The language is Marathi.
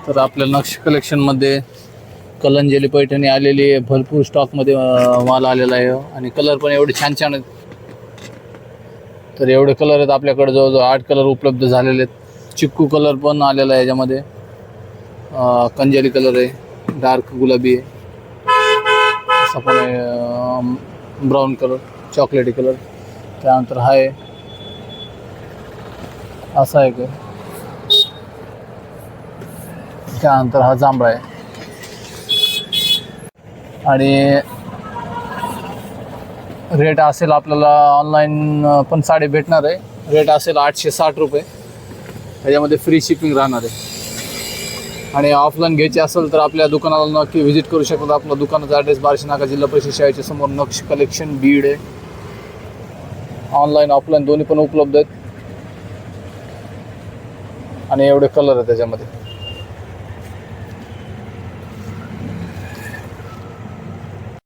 तर आपल्या नक्षी कलेक्शनमध्ये कलंजली पैठणी आलेली आहे, भरपूर स्टॉकमध्ये माल आलेला आहे आणि कलर पण एवढे छान छान आहेत. तर एवढे कलर आहेत आपल्याकडे, जवळजवळ 8 कलर उपलब्ध झालेले आहेत. चिक्कू कलर पण आलेला आहे याच्यामध्ये, कंजेली कलर आहे, डार्क गुलाबी आहे, असा पण आहे ब्राऊन कलर, चॉकलेटी कलर. त्यानंतर हा आहे असा आहे का, त्यानंतर हा जांभळा आहे. आणि रेट असेल आपल्याला ऑनलाईन पण साडी भेटणार आहे. रेट असेल 860 रुपये. त्याच्यामध्ये फ्री शिपिंग राहणार आहे. आणि ऑफलाईन घ्यायची असेल तर आपल्या दुकानाला नक्की व्हिजिट करू शकता. आपल्या दुकानाचा ॲड्रेस बार्शी नाका, जिल्हा परिषद शाळेच्या समोर, नक्षी कलेक्शन, बीड आहे. ऑनलाईन ऑफलाईन दोन्ही पण उपलब्ध आहेत आणि एवढे कलर आहेत त्याच्यामध्ये.